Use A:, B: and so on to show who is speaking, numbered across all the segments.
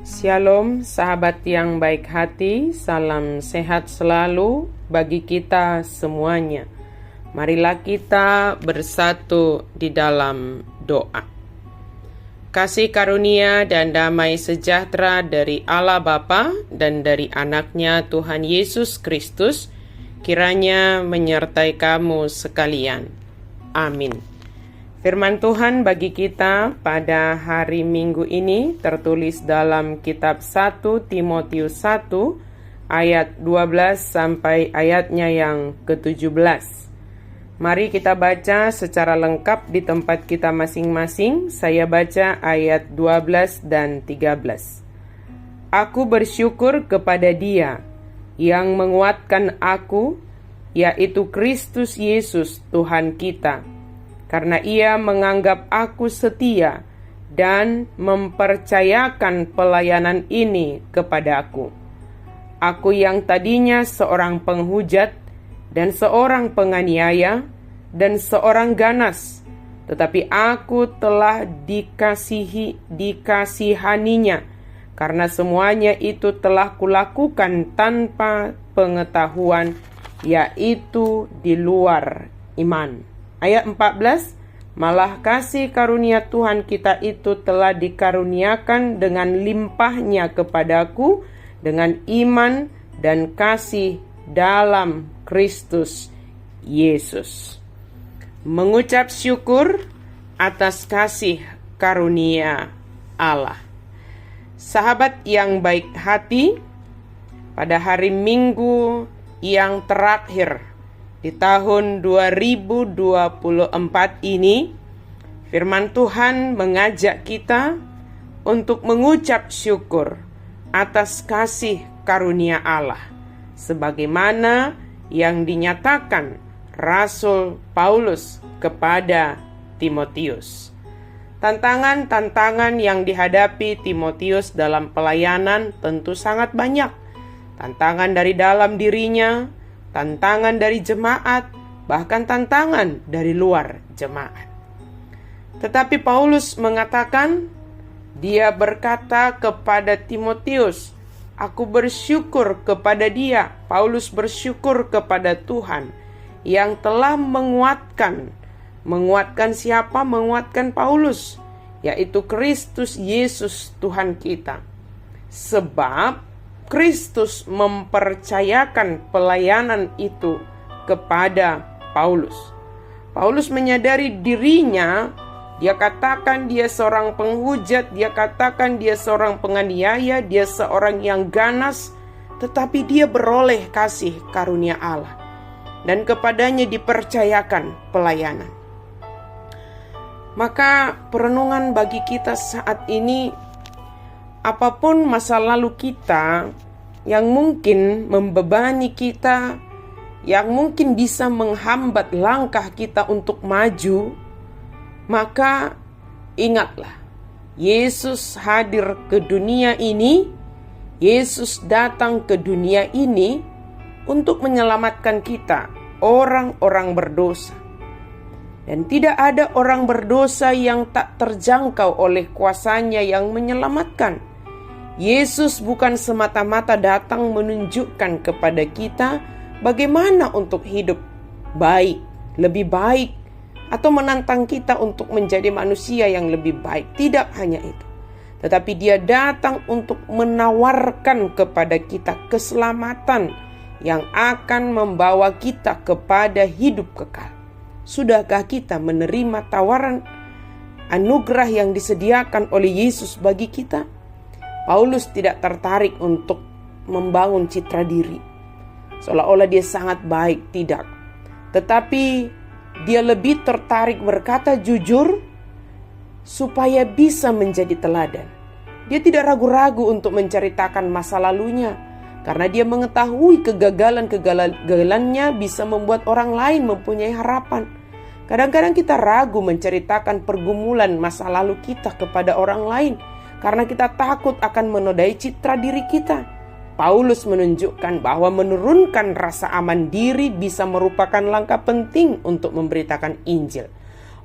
A: Shalom sahabat yang baik hati, salam sehat selalu bagi kita semuanya. Marilah kita bersatu di dalam doa. Kasih karunia dan damai sejahtera dari Allah Bapa dan dari anaknya Tuhan Yesus Kristus kiranya menyertai kamu sekalian. Amin. Firman Tuhan bagi kita pada hari Minggu ini tertulis dalam kitab 1 Timotius 1 ayat 12 sampai ayatnya yang ke-17. Mari kita baca secara lengkap di tempat kita masing-masing. Saya baca ayat 12 dan 13. Aku bersyukur kepada Dia yang menguatkan aku, yaitu Kristus Yesus Tuhan kita, karena Ia menganggap aku setia dan mempercayakan pelayanan ini kepadaku. Aku yang tadinya seorang penghujat dan seorang penganiaya dan seorang ganas, tetapi aku telah dikasihaninya, karena semuanya itu telah kulakukan tanpa pengetahuan, yaitu di luar iman. Ayat 14, malah kasih karunia Tuhan kita itu telah dikaruniakan dengan limpahnya kepadaku dengan iman dan kasih dalam Kristus Yesus. Mengucap syukur atas kasih karunia Allah. Sahabat yang baik hati, pada hari Minggu yang terakhir di tahun 2024 ini, firman Tuhan mengajak kita untuk mengucap syukur atas kasih karunia Allah, sebagaimana yang dinyatakan Rasul Paulus kepada Timotius. Tantangan-tantangan yang dihadapi Timotius dalam pelayanan tentu sangat banyak. Tantangan dari dalam dirinya, tantangan dari jemaat, bahkan tantangan dari luar jemaat. Tetapi Paulus mengatakan, dia berkata kepada Timotius, aku bersyukur kepada Dia. Paulus bersyukur kepada Tuhan yang telah menguatkan. Menguatkan siapa? Menguatkan Paulus, yaitu Kristus Yesus Tuhan kita. Sebab Kristus mempercayakan pelayanan itu kepada Paulus. Paulus menyadari dirinya, dia katakan dia seorang penghujat, dia katakan dia seorang penganiaya, dia seorang yang ganas, tetapi dia beroleh kasih karunia Allah, dan kepadanya dipercayakan pelayanan. Maka perenungan bagi kita saat ini, apapun masa lalu kita yang mungkin membebani kita, yang mungkin bisa menghambat langkah kita untuk maju, maka ingatlah, Yesus hadir ke dunia ini, Yesus datang ke dunia ini untuk menyelamatkan kita, orang-orang berdosa. Dan tidak ada orang berdosa yang tak terjangkau oleh kuasanya yang menyelamatkan. Yesus bukan semata-mata datang menunjukkan kepada kita bagaimana untuk hidup baik, lebih baik, atau menantang kita untuk menjadi manusia yang lebih baik. Tidak hanya itu, tetapi Dia datang untuk menawarkan kepada kita keselamatan yang akan membawa kita kepada hidup kekal. Sudahkah kita menerima tawaran anugerah yang disediakan oleh Yesus bagi kita? Paulus tidak tertarik untuk membangun citra diri, seolah-olah dia sangat baik, tidak. Tetapi dia lebih tertarik berkata jujur supaya bisa menjadi teladan. Dia tidak ragu-ragu untuk menceritakan masa lalunya, karena dia mengetahui kegagalannya bisa membuat orang lain mempunyai harapan. Kadang-kadang kita ragu menceritakan pergumulan masa lalu kita kepada orang lain, karena kita takut akan menodai citra diri kita. Paulus menunjukkan bahwa menurunkan rasa aman diri bisa merupakan langkah penting untuk memberitakan Injil.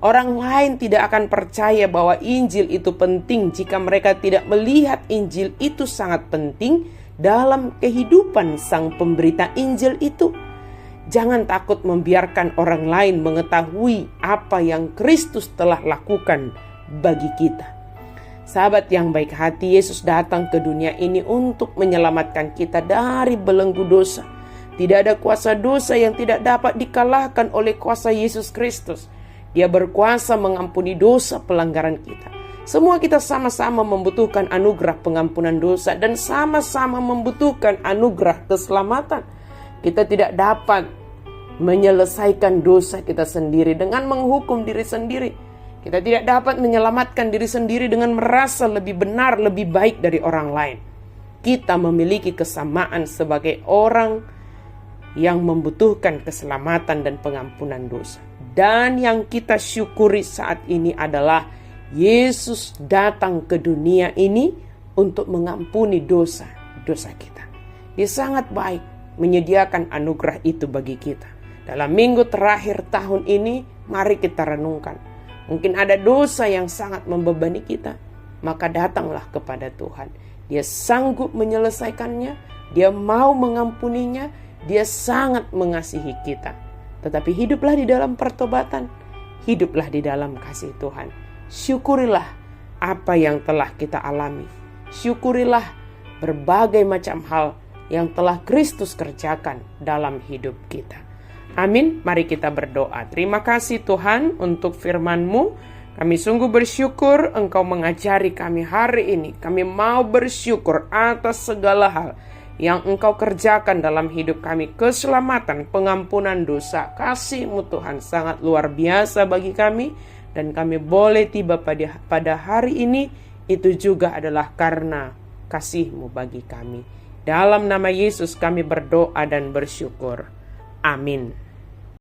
A: Orang lain tidak akan percaya bahwa Injil itu penting jika mereka tidak melihat Injil itu sangat penting dalam kehidupan sang pemberita Injil itu. Jangan takut membiarkan orang lain mengetahui apa yang Kristus telah lakukan bagi kita. Sahabat yang baik hati, Yesus datang ke dunia ini untuk menyelamatkan kita dari belenggu dosa. Tidak ada kuasa dosa yang tidak dapat dikalahkan oleh kuasa Yesus Kristus. Dia berkuasa mengampuni dosa pelanggaran kita. Semua kita sama-sama membutuhkan anugerah pengampunan dosa dan sama-sama membutuhkan anugerah keselamatan. Kita tidak dapat menyelesaikan dosa kita sendiri dengan menghukum diri sendiri. Kita tidak dapat menyelamatkan diri sendiri dengan merasa lebih benar, lebih baik dari orang lain. Kita memiliki kesamaan sebagai orang yang membutuhkan keselamatan dan pengampunan dosa. Dan yang kita syukuri saat ini adalah Yesus datang ke dunia ini untuk mengampuni dosa-dosa kita. Dia sangat baik menyediakan anugerah itu bagi kita. Dalam minggu terakhir tahun ini, mari kita renungkan. Mungkin ada dosa yang sangat membebani kita, maka datanglah kepada Tuhan. Dia sanggup menyelesaikannya, dia mau mengampuninya, dia sangat mengasihi kita. Tetapi hiduplah di dalam pertobatan, hiduplah di dalam kasih Tuhan. Syukurilah apa yang telah kita alami. Syukurilah berbagai macam hal yang telah Kristus kerjakan dalam hidup kita. Amin. Mari kita berdoa. Terima kasih Tuhan untuk firman-Mu. Kami sungguh bersyukur Engkau mengajari kami hari ini. Kami mau bersyukur atas segala hal yang Engkau kerjakan dalam hidup kami. Keselamatan, pengampunan dosa, kasih-Mu Tuhan sangat luar biasa bagi kami. Dan kami boleh tiba pada hari ini, itu juga adalah karena kasih-Mu bagi kami. Dalam nama Yesus kami berdoa dan bersyukur. Amin.